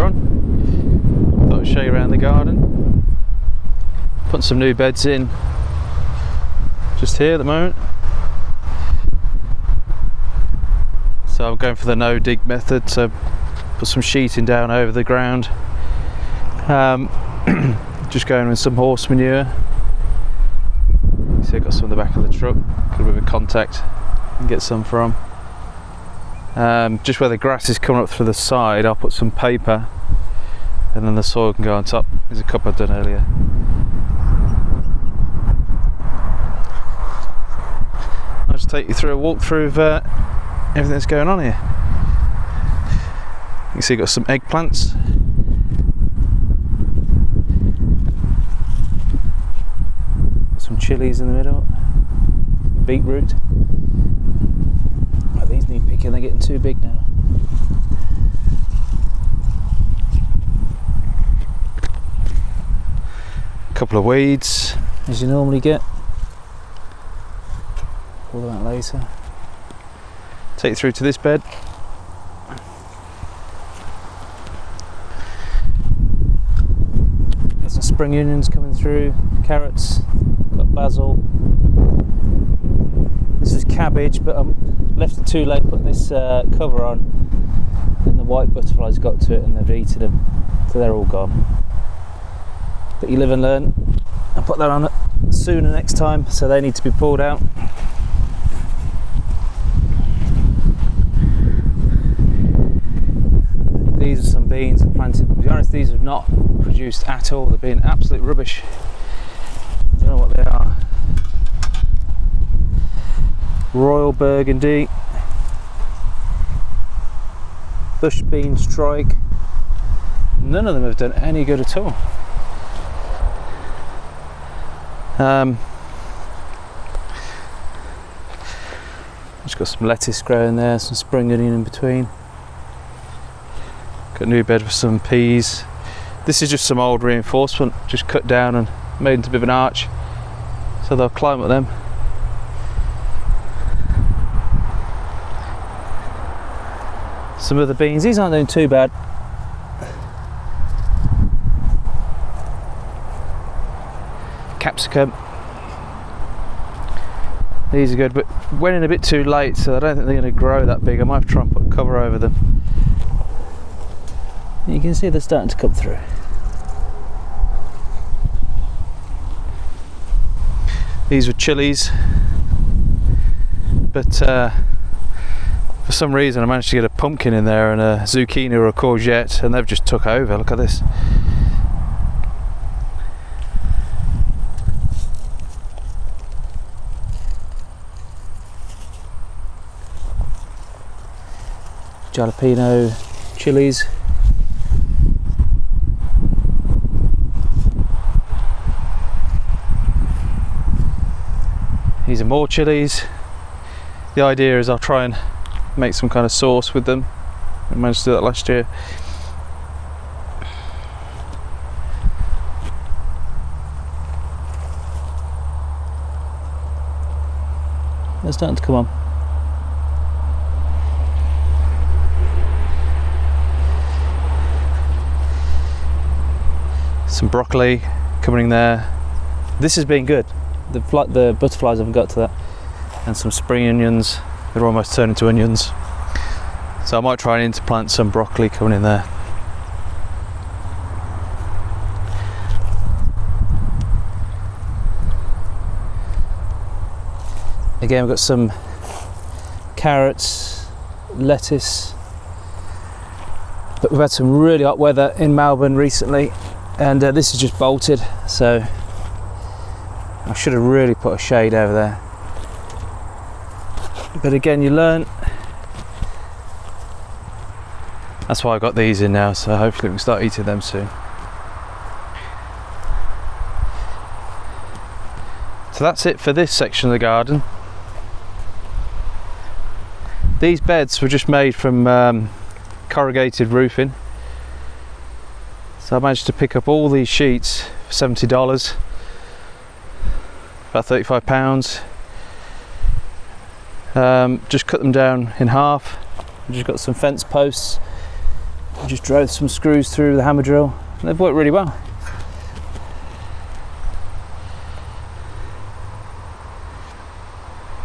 everyone. Thought I'd show you around the garden. Put some new beds in just here at the moment. So I'm going for the no dig method, so put some sheeting down over the ground. Just going with some horse manure. See, I've got some in the back of the truck, got a bit of contact and get some from. Just where the grass is coming up through the side, I'll put some paper and then the soil can go on top. There's a couple I've done earlier. I'll just take you through a walkthrough of everything that's going on here. You can see I've got some eggplants. Some chilies in the middle. Beetroot. Oh, these need picking, they're getting too big now. A couple of weeds, as you normally get. Pull them out later. Take you through to this bed. Got some spring onions coming through, carrots, got basil. This is cabbage, but I left it too late putting this cover on, and the white butterflies got to it and they've eaten them, so they're all gone. But you live and learn. I'll put that on sooner next time, so they need to be pulled out. These are some beans I planted. To be honest, these have not produced at all. They've been absolute rubbish. I don't know what they are. Royal Burgundy, bush bean strike. None of them have done any good at all. Just got some lettuce growing there, some spring onion in between. Got a new bed with some peas. This is just some old reinforcement, just cut down and made into a bit of an arch, so they'll climb up them. Some of the beans, these aren't doing too bad. Capsicum. These are good, but went in a bit too late, so I don't think they're going to grow that big. I might have to try and put a cover over them. You can see they're starting to come through. These were chilies, but for some reason I managed to get a pumpkin in there and a zucchini or a courgette, and they've just took over. Look at this. Jalapeno chilies. These are more chilies. The idea is I'll try and make some kind of sauce with them. I managed to do that last year. They're starting to come on. Some broccoli coming in there. This has been good. The butterflies haven't got to that. And some spring onions. They're almost turned into onions. So I might try and interplant some broccoli coming in there. Again, we've got some carrots, lettuce. But we've had some really hot weather in Melbourne recently, and this is just bolted, so I should have really put a shade over there. But again, you learn. That's why I got these in now, so hopefully we can start eating them soon. So that's it for this section of the garden. These beds were just made from corrugated roofing. So I managed to pick up all these sheets for $70, about £35. Just cut them down in half. I've just got some fence posts I just drove some screws through the hammer drill and they've worked really well.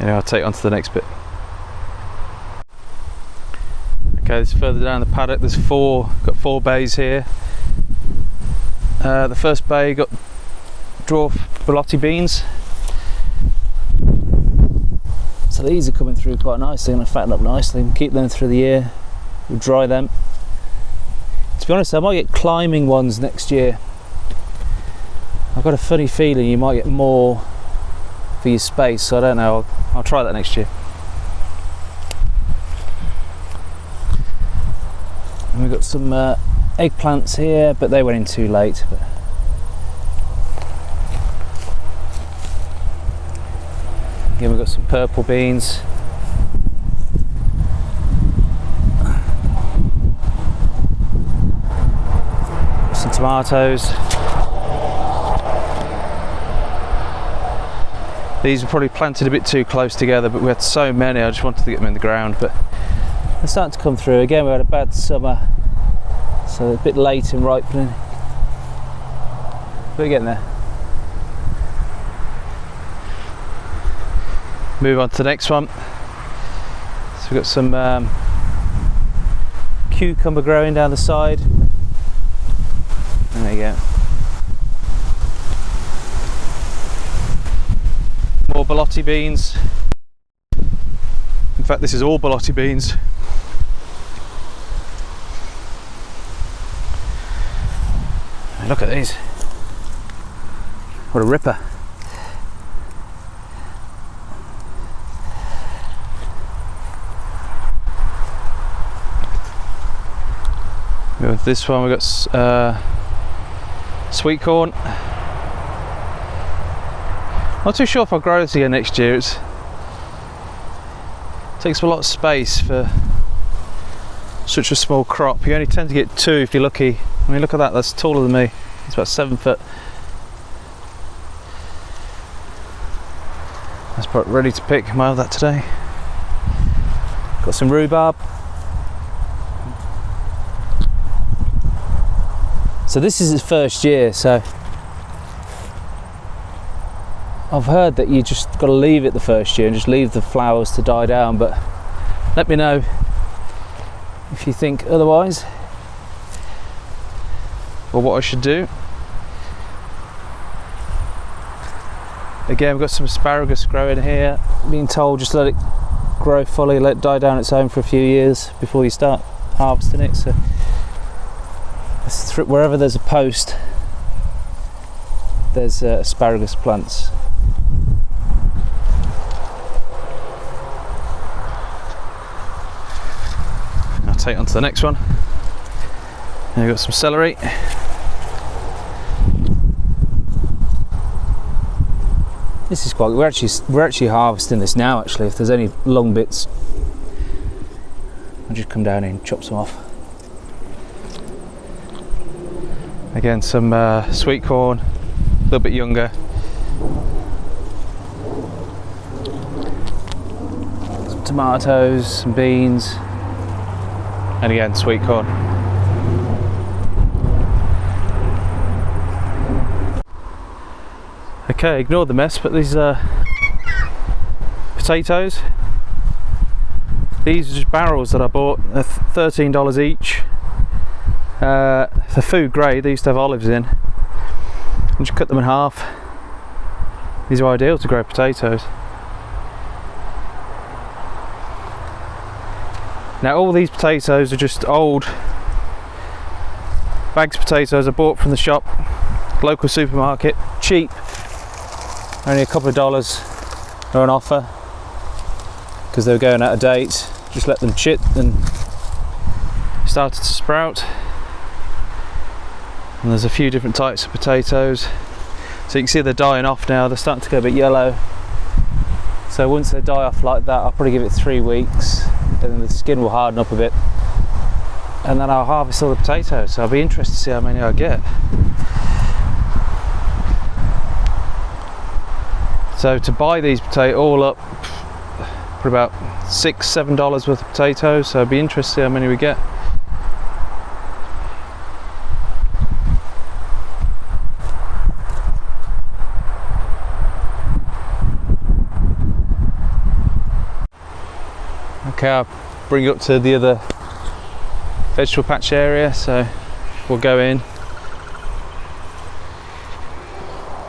Yeah, I'll take it on to the next bit. Okay, this is further down the paddock. There's got four bays here. The first bay got dwarf Belotti beans. So these are coming through quite nicely, and fatten up nicely and keep them through the year. We'll dry them. To be honest, I might get climbing ones next year. I've got a funny feeling you might get more for your space, so I don't know. I'll try that next year. And we've got some eggplants here, but they went in too late. Again, we've got some purple beans. Some tomatoes. These were probably planted a bit too close together, but we had so many, I just wanted to get them in the ground. But they're starting to come through. Again, we had a bad summer, so a bit late in ripening. We're getting there. Move on to the next one. So we've got some cucumber growing down the side. And there you go. More Belotti beans. In fact, this is all Belotti beans. Look at these. What a ripper. With this one, we've got sweet corn. Not too sure if I'll grow this again next year. It takes a lot of space for such a small crop. You only tend to get 2 if you're lucky. I mean, look at that, that's taller than me. It's about 7 foot. That's probably ready to pick. Might have that today. Got some rhubarb. So this is his first year, so I've heard that you just got to leave it the first year and just leave the flowers to die down, but let me know if you think otherwise, or what I should do. Again, we've got some asparagus growing here. Being told just let it grow fully, let it die down its own for a few years before you start harvesting it. So wherever there's a post, there's asparagus plants. I'll take on to the next one. And we've got some celery. This is quite. We're actually harvesting this now. Actually, if there's any long bits, I'll just come down and chop some off. Again, some sweet corn, a little bit younger. Some tomatoes, some beans, and again, sweet corn. Okay, ignore the mess, but these are potatoes. These are just barrels that I bought. They're $13 each. They're food grade. They used to have olives in. I just cut them in half. These are ideal to grow potatoes. Now all these potatoes are just old bags of potatoes I bought from the shop, local supermarket, cheap, only a couple of dollars or an offer, because they were going out of date. Just let them chit and started to sprout. And there's a few different types of potatoes, so you can see they're dying off now. They're starting to go a bit yellow, so once they die off like that, I'll probably give it 3 weeks and then the skin will harden up a bit, and then I'll harvest all the potatoes. So I'll be interested to see how many I get. So to buy these potatoes all up, for about $6-7 worth of potatoes, so I'll be interested to see how many we get. Okay, I'll bring you up to the other vegetable patch area, so we'll go in.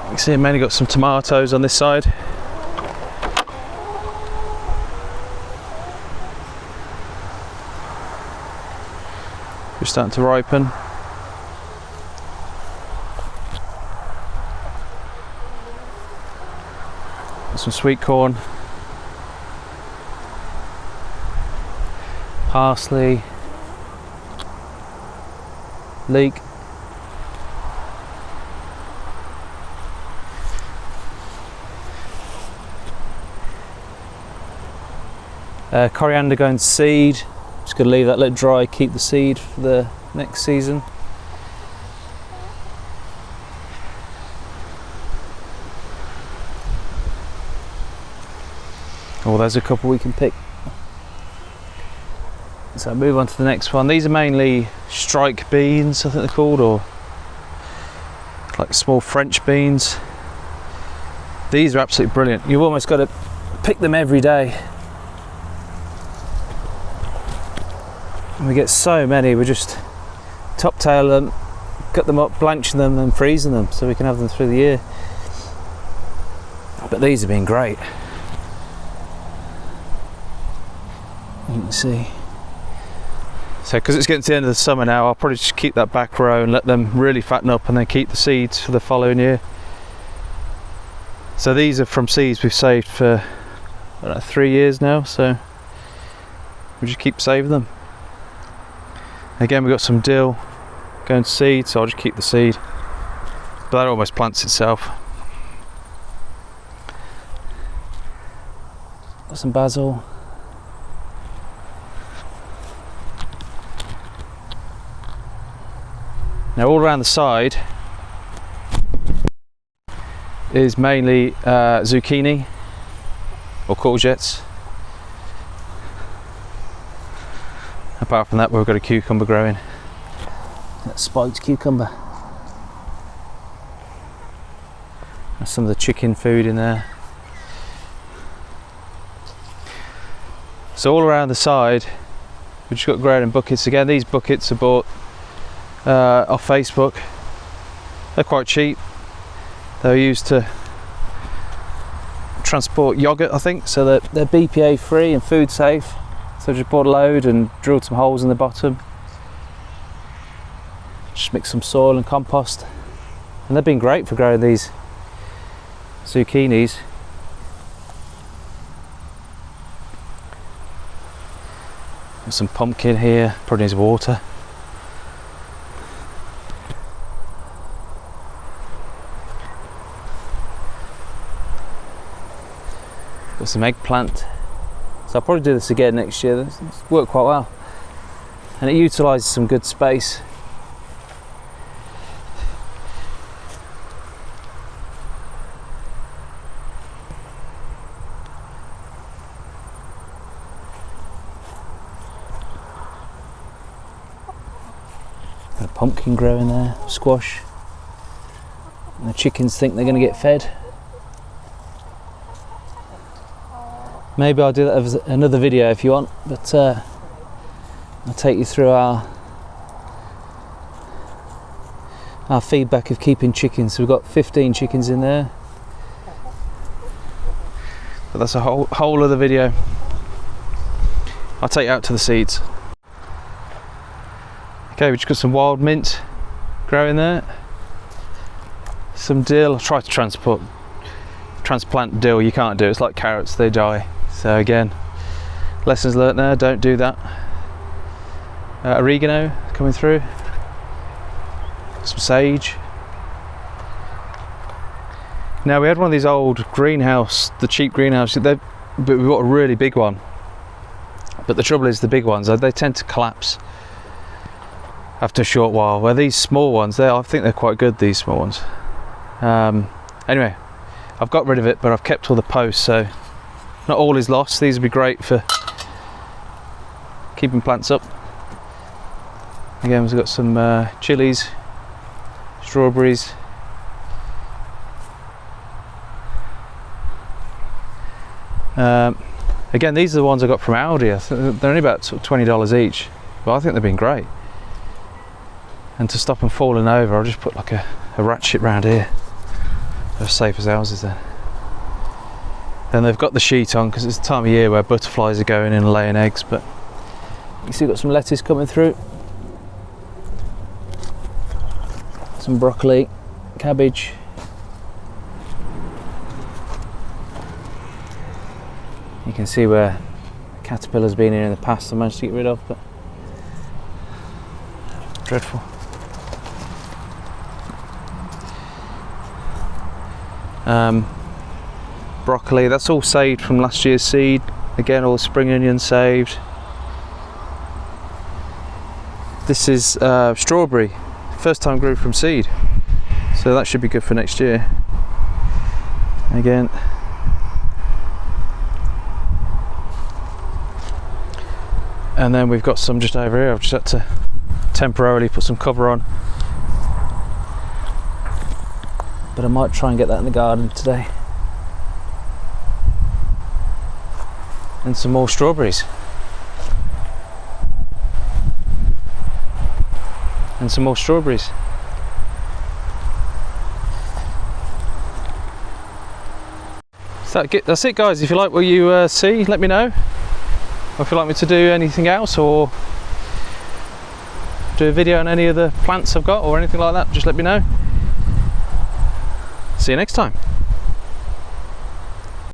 You can see I've mainly got some tomatoes on this side. Just starting to ripen. Some sweet corn, parsley, leek, coriander going to seed. Just going to leave that let dry, keep the seed for the next season. Oh, there's a couple we can pick. So I'll move on to the next one. These are mainly strike beans, I think they're called, or like small French beans. These are absolutely brilliant. You've almost got to pick them every day. And we get so many, we just top tail them, cut them up, blanching them and freezing them so we can have them through the year. But these have been great. You can see. So because it's getting to the end of the summer now, I'll probably just keep that back row and let them really fatten up and then keep the seeds for the following year. So these are from seeds we've saved for, I don't know, 3 years now, so we just keep saving them. Again, we've got some dill going to seed, so I'll just keep the seed. But that almost plants itself. Got some basil. Now all around the side is mainly zucchini or courgettes. Apart from that, we've got a cucumber growing. That spiked cucumber. There's some of the chicken food in there. So all around the side, we've just got growing in buckets. Again, these buckets are bought off Facebook. They're quite cheap. They're used to transport yogurt, I think, so they're BPA free and food safe. So I just bought a load and drilled some holes in the bottom. Just mix some soil and compost, and they've been great for growing these zucchinis. Got some pumpkin here, probably needs water. Got some eggplant. So I'll probably do this again next year. It's worked quite well. And it utilises some good space. Got a pumpkin growing there, squash. And the chickens think they're going to get fed. Maybe I'll do that as another video if you want, but I'll take you through our feedback of keeping chickens. So we've got 15 chickens in there, but that's a whole other video. I'll take you out to the seeds. Okay, we just got some wild mint growing there, some dill. I'll try to transplant dill. You can't do it. It's like carrots, they die. So again, lessons learnt there, don't do that. Oregano coming through, some sage. Now we had one of these old greenhouse, the cheap greenhouse, but we've got a really big one. But the trouble is the big ones, they tend to collapse after a short while, where these small ones, I think they're quite good, these small ones. Anyway, I've got rid of it, but I've kept all the posts, so not all is lost. These would be great for keeping plants up. Again, we've got some chilies, strawberries, Again, these are the ones I got from Aldi. I think they're only about sort of $20 each, but I think they've been great. And to stop them falling over, I'll just put like a ratchet round here. They're as safe as houses then. And they've got the sheet on because it's the time of year where butterflies are going in and laying eggs. But you can see we've got some lettuce coming through, some broccoli, cabbage. You can see where caterpillars been here in the past I managed to get rid of, but dreadful. Broccoli, that's all saved from last year's seed. Again, all the spring onions saved. This is strawberry, first time grew from seed, so that should be good for next year. Again, and then we've got some just over here. I've just had to temporarily put some cover on, but I might try and get that in the garden today. And some more strawberries. And some more strawberries. So that's it, guys. If you like what you see, let me know. Or if you'd like me to do anything else, or do a video on any of the plants I've got or anything like that, just let me know. See you next time.